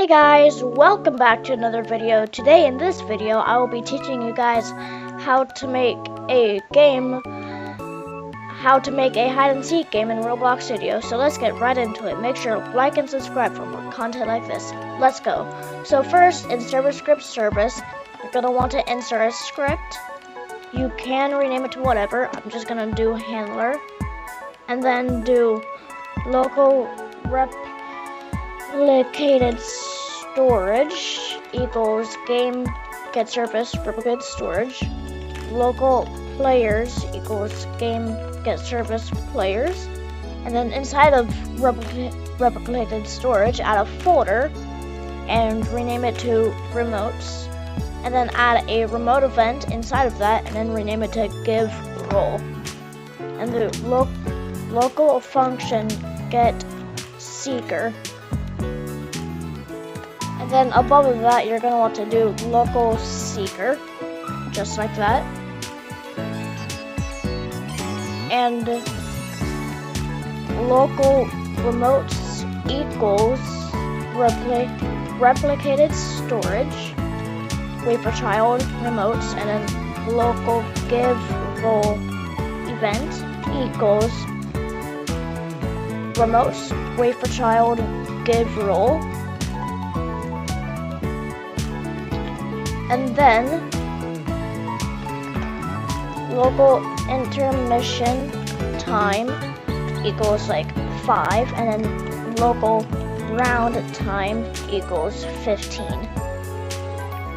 guys, welcome back to another video. Today in this video I will be teaching you guys how to make a hide and seek game in Roblox Studio. So let's get right into it. Make sure to like and subscribe for more content like this. Let's go. So first, in server script service, you're going to want to insert a script. You can rename it to whatever. I'm just going to do handler, and then do local replicated storage equals game get surface replicated storage, local players equals game get surface players, and then inside of replicated storage add a folder and rename it to remotes, and then add a remote event inside of that and then rename it to give role, and the local function get seeker. And then above of that, you're going to want to do local seeker, just like that. And local remotes equals replicated storage, wait for child remotes, and then local give role event equals remotes, wait for child give role. And then local intermission time equals like 5, and then local round time equals 15.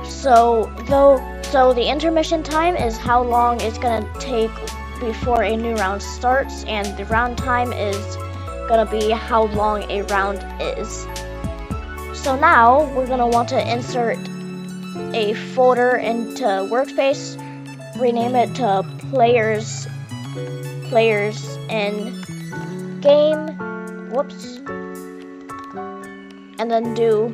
So the intermission time is how long it's gonna take before a new round starts, and the round time is gonna be how long a round is. So now we're gonna want to insert a folder into workspace, rename it to players in game, and then do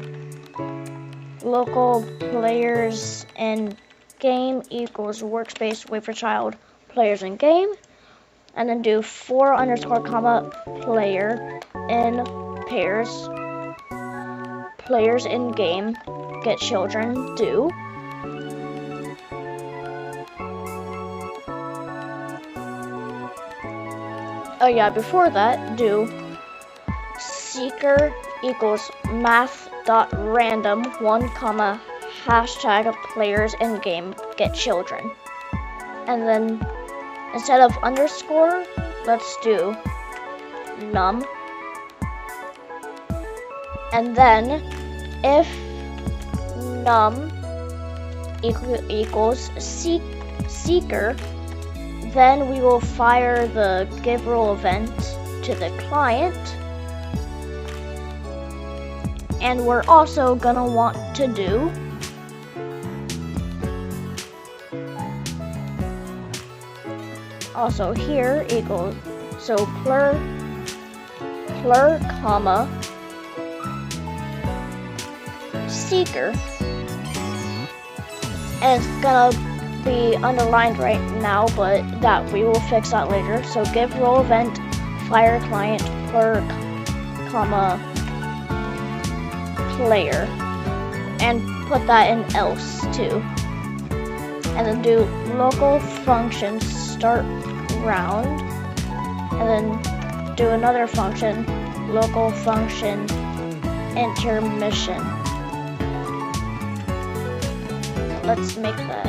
local players in game equals workspace, wait for child players in game, and then do 4_, player in pairs, players in game get children do. Oh yeah, before that, do seeker equals math.random 1, players in game get children. And then instead of underscore, let's do num. And then if num equals seeker, then we will fire the give role event to the client. And we're also gonna want to do also here equals plur, comma seeker, and it's gonna be underlined right now, but that we will fix that later. So give role event fire client plur, comma player, and put that in else too, and then do local function start round, and then do another function local function intermission. Let's make that.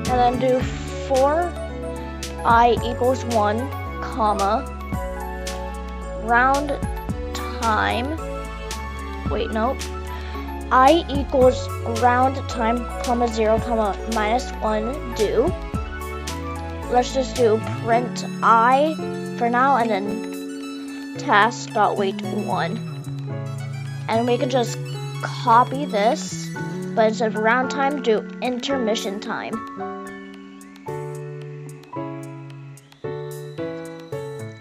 And then do for I equals 1, comma round time. I equals round time, comma 0, comma -1 do. Let's just do print I for now, and then task.wait 1. And we can just copy this, but instead of round time, do intermission time.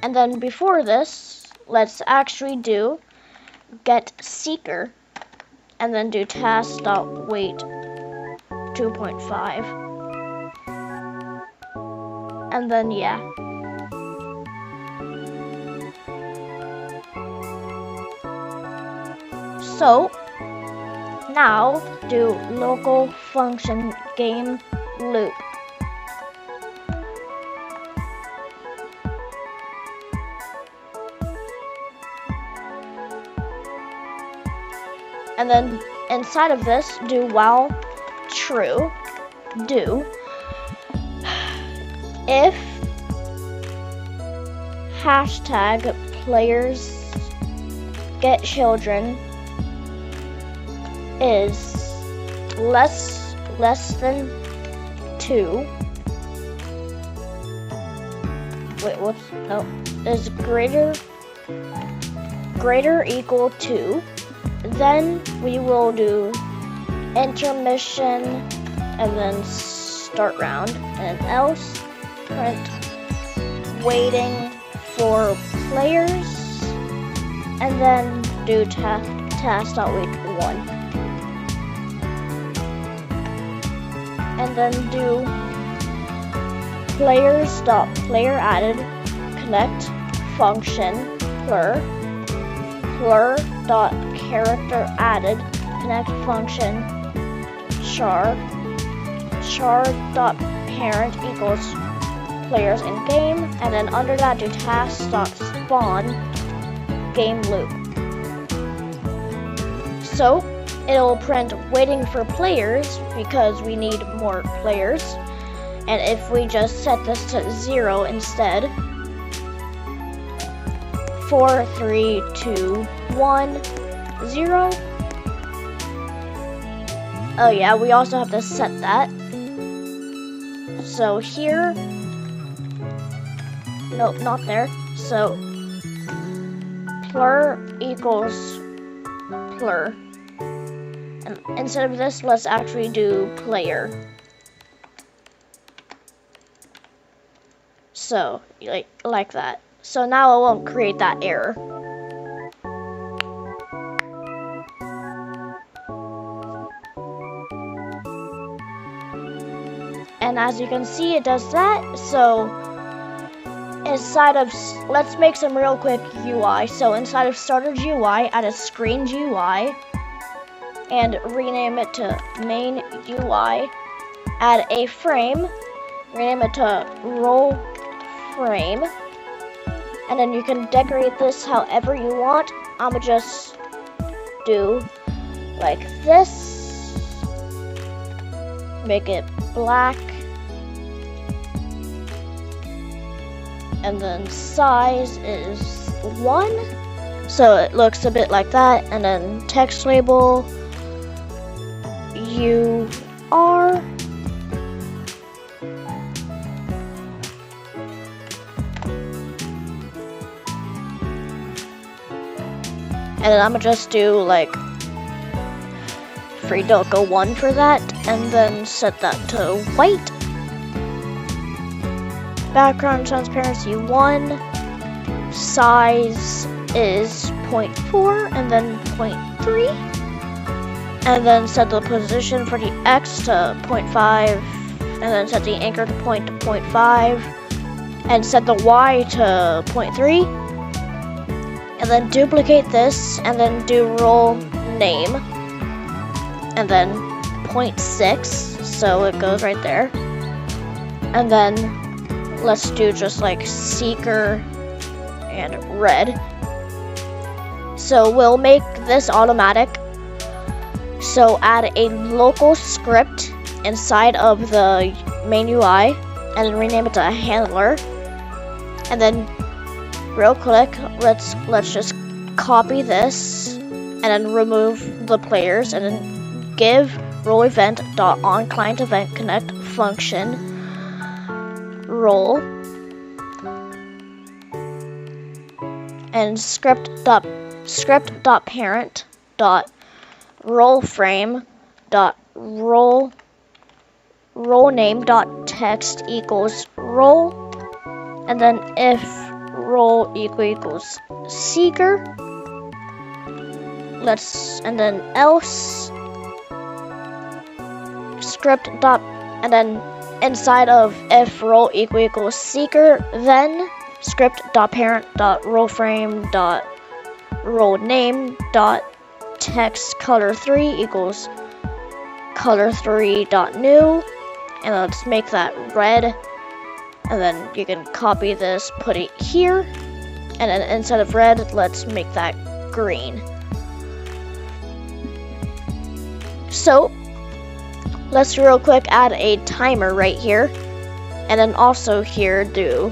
And then before this, let's actually do get seeker, and then do task.wait 2.5. And then yeah. So now do local function game loop. And then inside of this, do while true, do if hashtag players get children is less than 2. Wait, what's no? Is greater equal to. Then we will do intermission and then start round, and else print waiting for players, and then do task.wait1, and then do players.playerAdded connect function plur.character added connect function char.parent equals players in game, and then under that do task.spawn game loop. So it'll print waiting for players because we need more players, and if we just set this to 0 instead, 4, 3, 2, 1, 0. Oh yeah, we also have to set that. So here, nope, not there. So plur equals plur. And instead of this, let's actually do player. So like that. So now it won't create that error. And as you can see, it does that. So inside of, let's make some real quick UI. So inside of starter GUI, add a screen GUI and rename it to main UI. Add a frame, rename it to roll frame. And then you can decorate this however you want. I'ma just do like this. Make it black. And then size is 1. So it looks a bit like that. And then text label UR. And then I'm gonna just do like Freedelco 1 for that, and then set that to white. Background transparency 1. Size is 0.4 and then 0.3. And then set the position for the X to 0.5, and then set the anchor point to 0.5, and set the Y to 0.3. And then duplicate this, and then do role name, and then 0.6, so it goes right there. And then let's do just like seeker and red. So we'll make this automatic. So add a local script inside of the main UI, and then rename it to handler. And then real quick, let's just copy this and then remove the players, and then give role event dot on client event connect function role, and script dot parent dot role frame dot role name dot text equals role, and then if role equals seeker, and then else script dot, and then inside of if role equals seeker, then script dot parent dot role frame dot role name dot text color3 equals color3.new, and let's make that red, and then you can copy this, put it here, and then instead of red, let's make that green. So let's real quick add a timer right here, and then also here do,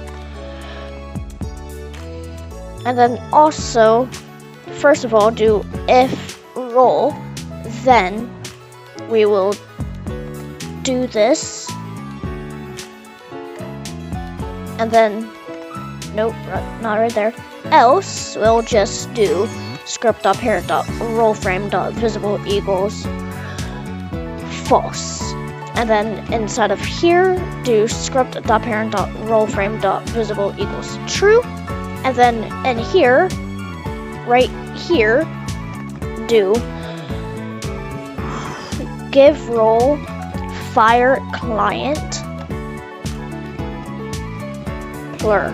and then also first of all do if roll, then we will do this, and then nope, not right there, else we'll just do script.parent.rollFrame.visible equals false, and then inside of here do script.parent.rollFrame.visible equals true, and then in here, right here, do give role fire client blur.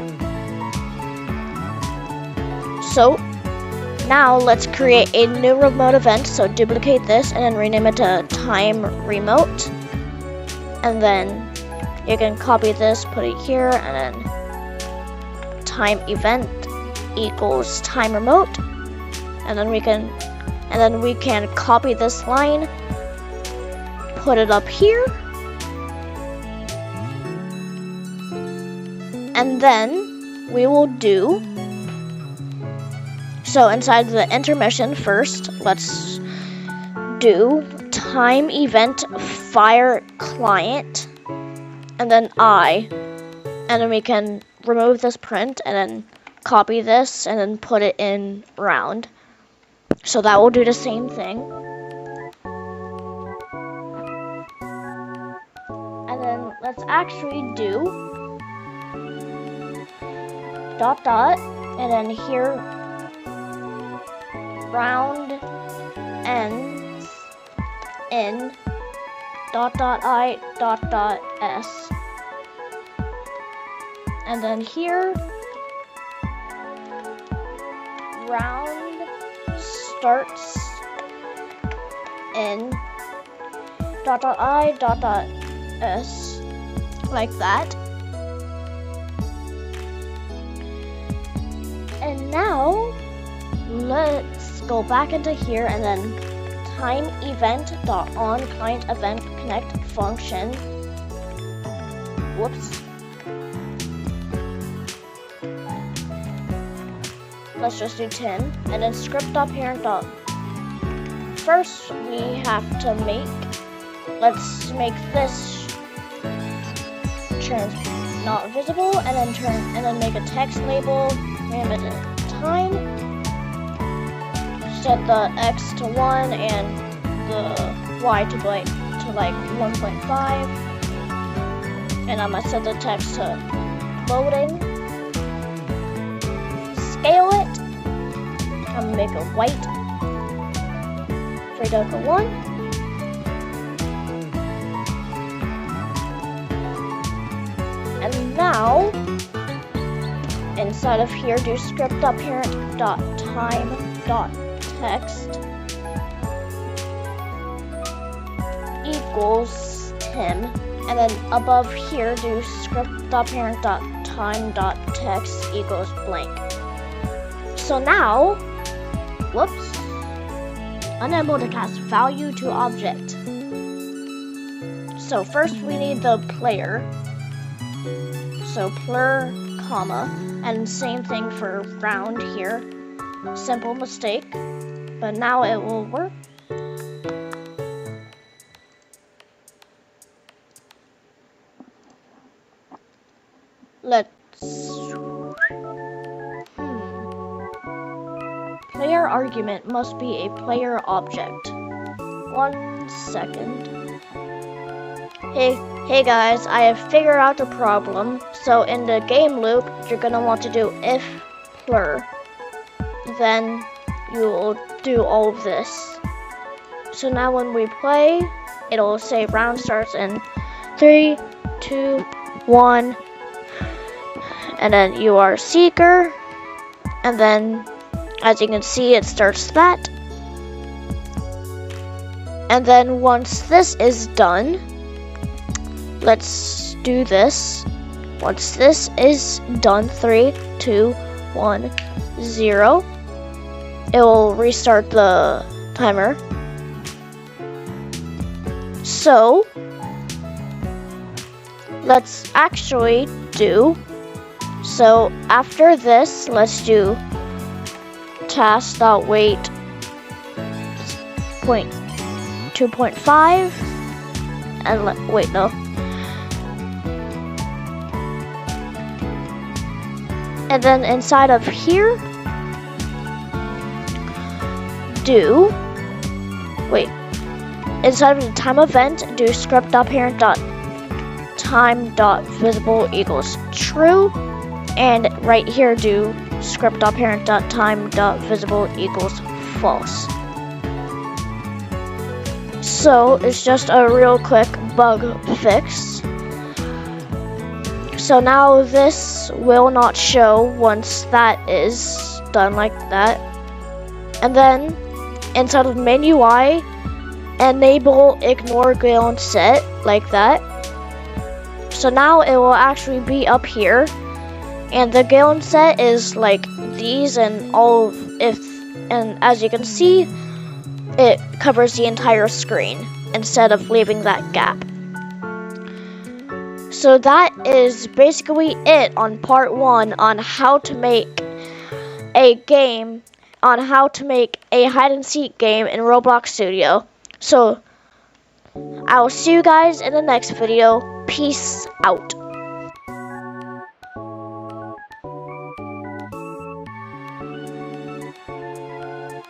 So now let's create a new remote event. So duplicate this and then rename it to time remote, and then you can copy this, put it here, and then time event equals time remote, and then we can copy this line, put it up here, and then we will do, so inside the intermission first, let's do time event fire client, and then and then we can remove this print and then copy this and then put it in round. So that will do the same thing. And then let's actually do dot dot, and then here round ends in dot dot I dot dot S, and then here round starts in dot dot I dot dot S, like that. And now let's go back into here, and then time event dot on client event connect function. Whoops. Let's just do 10, and then script.parent. First we have to let's make this not visible, and then make a text label, name it time, set the X to 1 and the Y to like 1.5, and I'm gonna set the text to loading. Scale it. I'm gonna make it white. 3.1. And now, inside of here, do script.parent.time.text equals Tim, and then above here, do script.parent.time.text equals blank. So now, whoops, unable to cast value to object. So first we need the player. So plur, comma, and same thing for round here. Simple mistake, but now it will work. Let's player argument must be a player object. 1 second. Hey guys, I have figured out the problem. So in the game loop, you're gonna want to do if plur. Then you will do all of this. So now when we play, it'll say round starts in 3, 2, 1, and then you are seeker, and then as you can see, it starts that. And then once this is done, let's do this. Once this is done, 3, 2, 1, 0, it will restart the timer. So let's actually do, so after this, let's do task.wait 2.5 and wait, no. And then inside of here, inside of the time event, do script.parent.time.visible equals true. And right here, do script.parent.time.visible equals false. So it's just a real quick bug fix. So now this will not show once that is done like that. And then inside of main UI, enable ignore Gale and set like that. So now it will actually be up here. And the Gale and set is like these and all and as you can see, it covers the entire screen instead of leaving that gap. So that is basically it on part 1 on how to make a game, on how to make a hide and seek game in Roblox Studio. So I will see you guys in the next video. Peace out.